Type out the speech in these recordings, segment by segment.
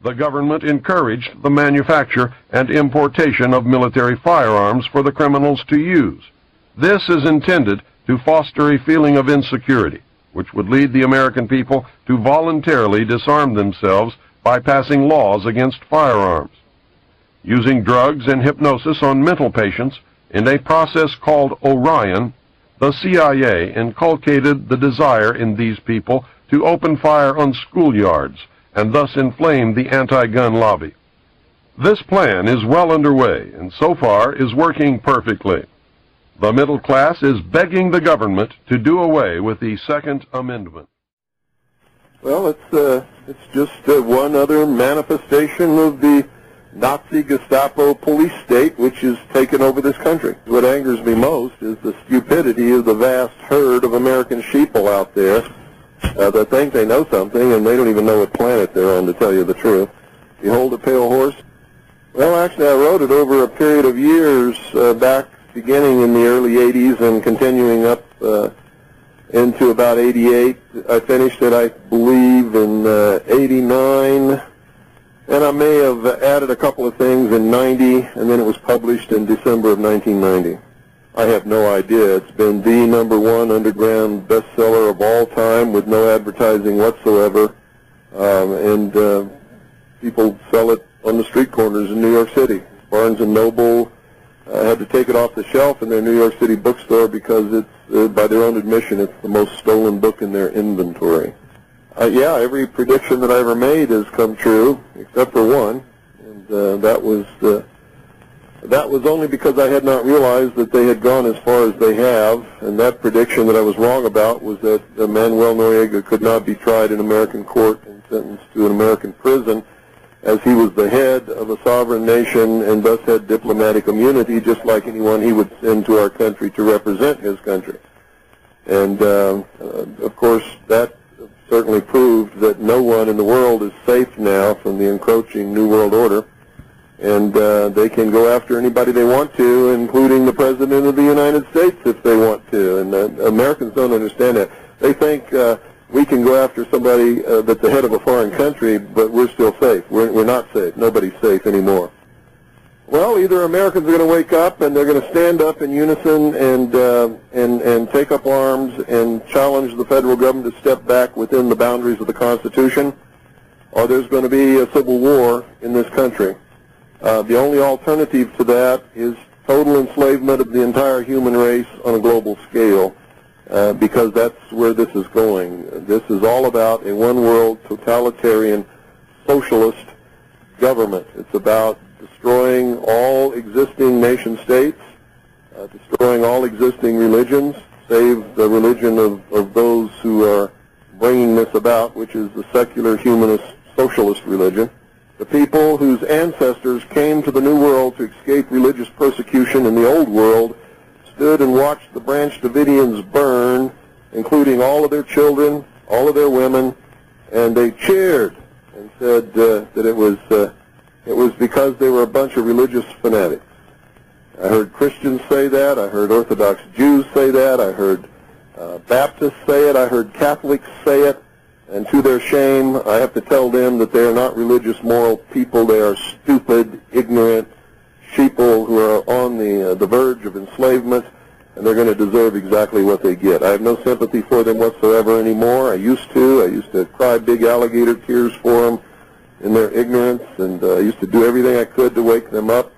The government encouraged the manufacture and importation of military firearms for the criminals to use. This is intended to foster a feeling of insecurity, which would lead the American people to voluntarily disarm themselves by passing laws against firearms. Using drugs and hypnosis on mental patients in a process called Orion, the CIA inculcated the desire in these people to open fire on schoolyards and thus inflame the anti-gun lobby. This plan is well underway and so far is working perfectly. The middle class is begging the government to do away with the Second Amendment. Well, it's just one other manifestation of the Nazi Gestapo police state which has taken over this country. What angers me most is the stupidity of the vast herd of American sheeple out there that think they know something and they don't even know what planet they're on, to tell you the truth. Behold a pale horse. Well, actually, I wrote it over a period of years back beginning in the early 80s and continuing up into about 88. I finished it, I believe, in 89. And I may have added a couple of things in 90, and then it was published in December of 1990. I have no idea. It's been the #1 underground bestseller of all time with no advertising whatsoever. And people sell it on the street corners in New York City. Barnes & Noble had to take it off the shelf in their New York City bookstore because it's, by their own admission, it's the most stolen book in their inventory. Yeah, every prediction that I ever made has come true, except for one, and that was only because I had not realized that they had gone as far as they have, and that prediction that I was wrong about was that Manuel Noriega could not be tried in American court and sentenced to an American prison, as he was the head of a sovereign nation and thus had diplomatic immunity, just like anyone he would send to our country to represent his country. And, of course, that certainly proved that no one in the world is safe now from the encroaching New World Order, and they can go after anybody they want to, including the President of the United States if they want to, and Americans don't understand that. They think we can go after somebody that's the head of a foreign country, but we're still safe. We're not safe. Nobody's safe anymore. Well, either Americans are going to wake up and they're going to stand up in unison and take up arms and challenge the federal government to step back within the boundaries of the Constitution, or there's going to be a civil war in this country. The only alternative to that is total enslavement of the entire human race on a global scale, because that's where this is going. This is all about a one-world totalitarian socialist government. It's about destroying all existing nation states, destroying all existing religions, save the religion of those who are bringing this about, which is the secular humanist socialist religion. The people whose ancestors came to the New World to escape religious persecution in the Old World stood and watched the Branch Davidians burn, including all of their children, all of their women, and they cheered and said that it was because they were a bunch of religious fanatics. I heard Christians say that. I heard Orthodox Jews say that. I heard Baptists say it. I heard Catholics say it. And to their shame, I have to tell them that they are not religious, moral people. They are stupid, ignorant sheeple who are on the verge of enslavement, and they're going to deserve exactly what they get. I have no sympathy for them whatsoever anymore. I used to cry big alligator tears for them in their ignorance, and I used to do everything I could to wake them up.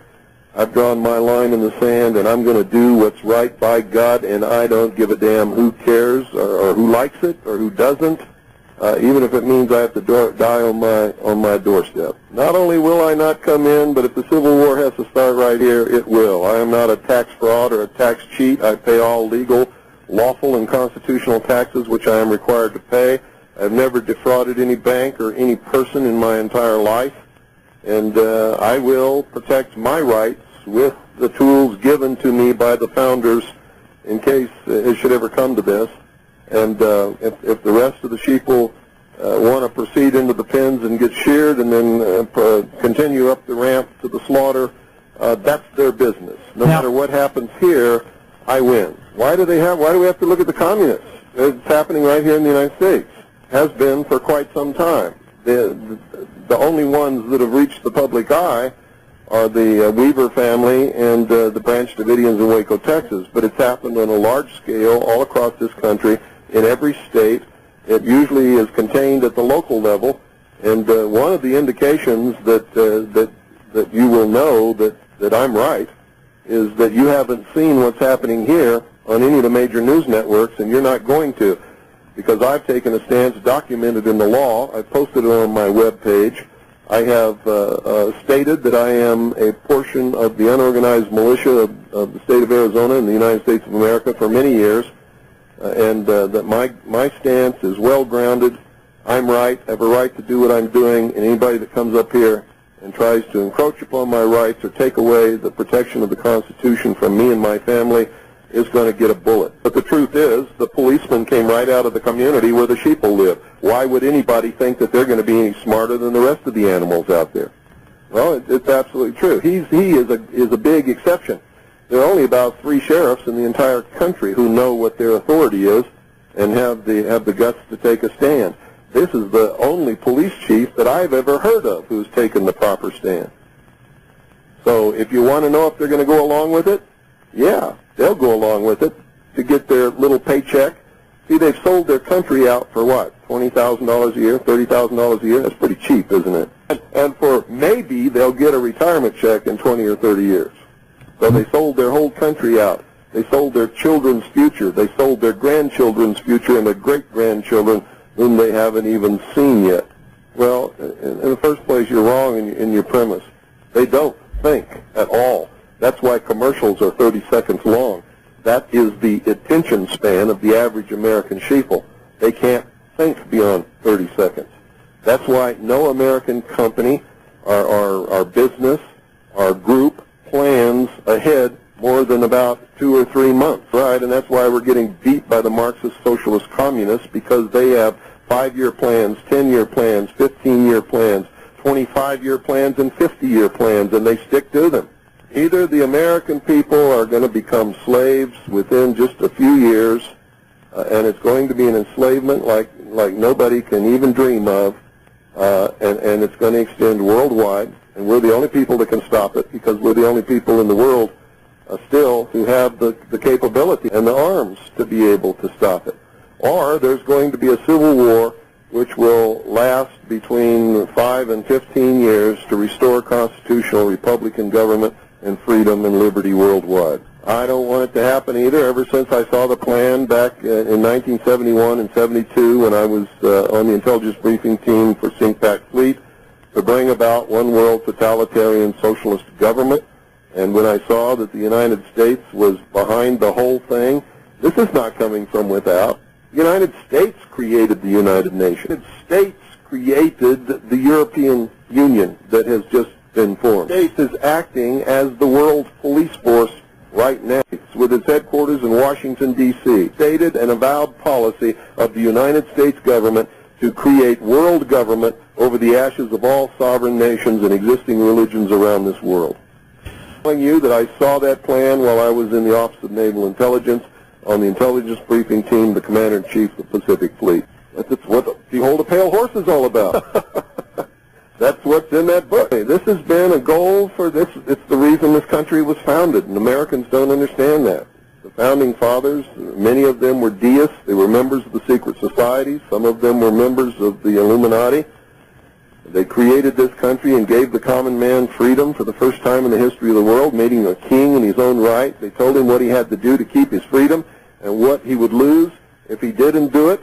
I've drawn my line in the sand, and I'm going to do what's right by God, and I don't give a damn who cares or who likes it or who doesn't, even if it means I have to die on my doorstep. Not only will I not come in, but if the Civil War has to start right here, it will. I am not a tax fraud or a tax cheat. I pay all legal, lawful, and constitutional taxes which I am required to pay. I've never defrauded any bank or any person in my entire life, and I will protect my rights with the tools given to me by the founders in case it should ever come to this. And if the rest of the sheeple want to proceed into the pens and get sheared and then continue up the ramp to the slaughter, that's their business. No matter what happens here, I win. Why do we have to look at the communists? It's happening right here in the United States. Has been for quite some time. the only ones that have reached the public eye are the Weaver family and the Branch Davidians in Waco, Texas. But it's happened on a large scale all across this country, in every state. It usually is contained at the local level. And one of the indications that you will know that I'm right is that you haven't seen what's happening here on any of the major news networks, and you're not going to, because I've taken a stance documented in the law. I've posted it on my web page. I have stated that I am a portion of the unorganized militia of the state of Arizona in the United States of America for many years, and that my stance is well-grounded. I'm right. I have a right to do what I'm doing, and anybody that comes up here and tries to encroach upon my rights or take away the protection of the Constitution from me and my family is going to get a bullet. But the truth is, the policeman came right out of the community where the sheeple live. Why would anybody think that they're going to be any smarter than the rest of the animals out there? Well, it's absolutely true. He is a big exception. There are only about 3 sheriffs in the entire country who know what their authority is and have the guts to take a stand. This is the only police chief that I've ever heard of who's taken the proper stand. So if you want to know if they're going to go along with it, yeah, they'll go along with it to get their little paycheck. See, they've sold their country out for what, $20,000 a year, $30,000 a year? That's pretty cheap, isn't it? And for maybe they'll get a retirement check in 20 or 30 years. So they sold their whole country out. They sold their children's future. They sold their grandchildren's future and their great-grandchildren whom they haven't even seen yet. Well, in the first place, you're wrong in your premise. They don't think at all. That's why commercials are 30 seconds long. That is the attention span of the average American sheeple. They can't think beyond 30 seconds. That's why no American company, our business, our group plans ahead more than about 2 or 3 months, right? And that's why we're getting beat by the Marxist socialist communists, because they have 5-year plans, 10-year plans, 15-year plans, 25-year plans, and 50-year plans, and they stick to them. Either the American people are going to become slaves within just a few years, and it's going to be an enslavement like nobody can even dream of, and it's going to extend worldwide, and we're the only people that can stop it, because we're the only people in the world still who have the capability and the arms to be able to stop it. Or there's going to be a civil war which will last between 5 and 15 years to restore constitutional Republican government and freedom and liberty worldwide. I don't want it to happen either. Ever since I saw the plan back in 1971 and 72 when I was on the intelligence briefing team for CINCPAC Fleet to bring about one world totalitarian socialist government, and when I saw that the United States was behind the whole thing, this is not coming from without. The United States created the United Nations. The United States created the European Union that has just been formed. The United States is acting as the world police force right now, with its headquarters in Washington, D.C. Stated and avowed policy of the United States government to create world government over the ashes of all sovereign nations and existing religions around this world. I'm telling you that I saw that plan while I was in the Office of Naval Intelligence on the intelligence briefing team, the Commander-in-Chief of the Pacific Fleet. That's what Behold a Pale Horse is all about. That's what's in that book. This has been a goal for this. It's the reason this country was founded, and Americans don't understand that. The founding fathers, many of them were deists. They were members of the secret societies. Some of them were members of the Illuminati. They created this country and gave the common man freedom for the first time in the history of the world, made him a king in his own right. They told him what he had to do to keep his freedom and what he would lose if he didn't do it.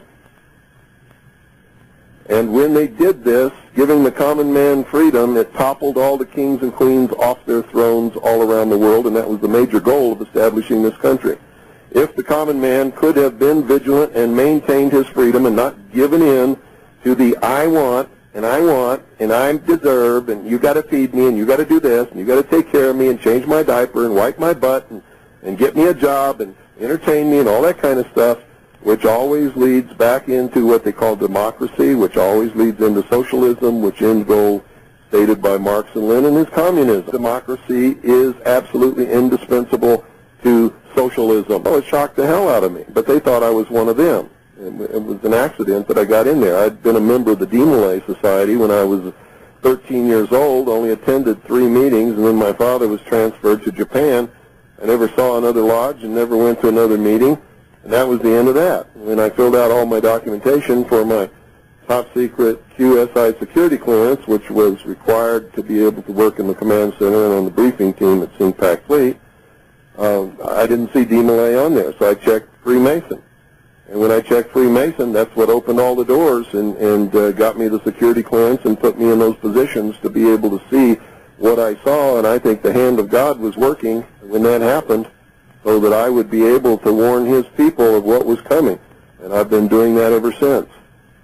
And when they did this, giving the common man freedom, it toppled all the kings and queens off their thrones all around the world, and that was the major goal of establishing this country. If the common man could have been vigilant and maintained his freedom and not given in to the I want, and I deserve, and you got to feed me, and you got to do this, and you got to take care of me, and change my diaper, and wipe my butt, and get me a job, and entertain me, and all that kind of stuff, which always leads back into what they call democracy, which always leads into socialism, which end goal stated by Marx and Lenin is communism. Democracy is absolutely indispensable to socialism. Oh, it shocked the hell out of me, but they thought I was one of them. It was an accident that I got in there. I'd been a member of the Demolay Society when I was 13 years old, only attended 3 meetings, and then my father was transferred to Japan. I never saw another lodge and never went to another meeting, and that was the end of that. When I filled out all my documentation for my top-secret QSI security clearance, which was required to be able to work in the command center and on the briefing team at CINPAC Fleet, I didn't see DMLA on there, so I checked Freemason. And when I checked Freemason, that's what opened all the doors and got me the security clearance and put me in those positions to be able to see what I saw. And I think the hand of God was working when that happened so that I would be able to warn his people of what was coming. And I've been doing that ever since.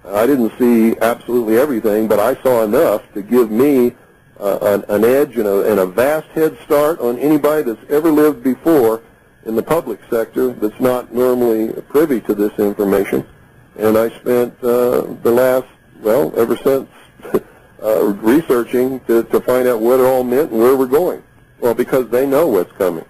I didn't see absolutely everything, but I saw enough to give me an edge and a vast head start on anybody that's ever lived before in the public sector that's not normally privy to this information. And I spent the last, well, ever since, researching to find out what it all meant and where we're going. Well, because they know what's coming.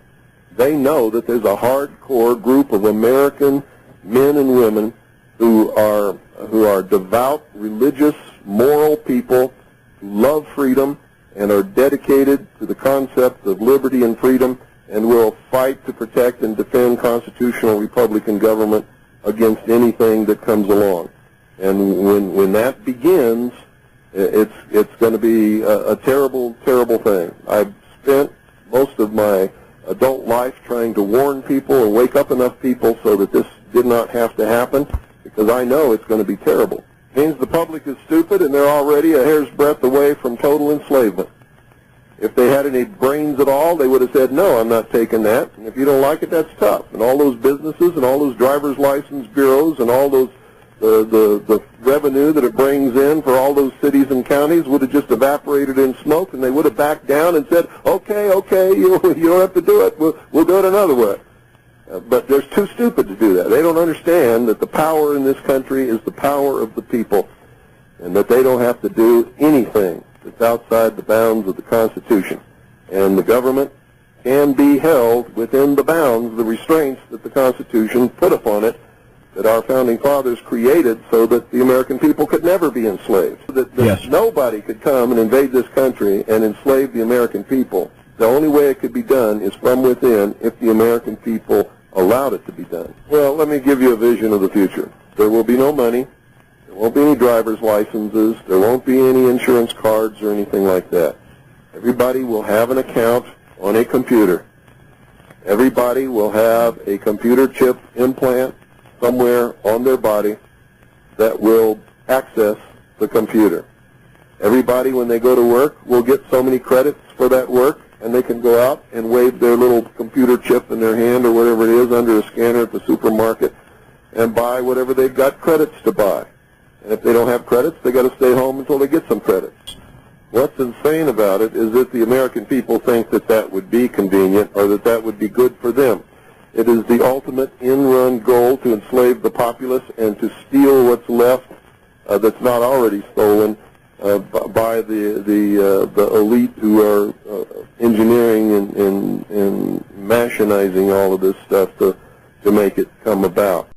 They know that there's a hardcore group of American men and women who are devout, religious, moral people who love freedom and are dedicated to the concept of liberty and freedom, and will fight to protect and defend constitutional Republican government against anything that comes along. And when that begins, it's going to be a terrible, terrible thing. I've spent most of my adult life trying to warn people and wake up enough people so that this did not have to happen, because I know it's going to be terrible. It means the public is stupid and they're already a hair's breadth away from total enslavement. If they had any brains at all, they would have said, no, I'm not taking that. And if you don't like it, that's tough. And all those businesses and all those driver's license bureaus and all those the revenue that it brings in for all those cities and counties would have just evaporated in smoke, and they would have backed down and said, okay, you don't have to do it. We'll do it another way. But they're too stupid to do that. They don't understand that the power in this country is the power of the people, and that they don't have to do anything that's outside the bounds of the Constitution. And the government can be held within the bounds, the restraints that the Constitution put upon it, that our founding fathers created so that the American people could never be enslaved. That yes. Nobody could come and invade this country and enslave the American people. The only way it could be done is from within if the American people allowed it to be done. Well, let me give you a vision of the future. There will be no money. There won't be any driver's licenses. There won't be any insurance cards or anything like that. Everybody will have an account on a computer. Everybody will have a computer chip implant somewhere on their body that will access the computer. Everybody, when they go to work, will get so many credits for that work, and they can go out and wave their little computer chip in their hand or whatever it is under a scanner at the supermarket and buy whatever they've got credits to buy. And if they don't have credits, they got to stay home until they get some credits. What's insane about it is that the American people think that that would be convenient or that that would be good for them. It is the ultimate in-run goal to enslave the populace and to steal what's left that's not already stolen by the elite who are engineering and machinizing all of this stuff to make it come about.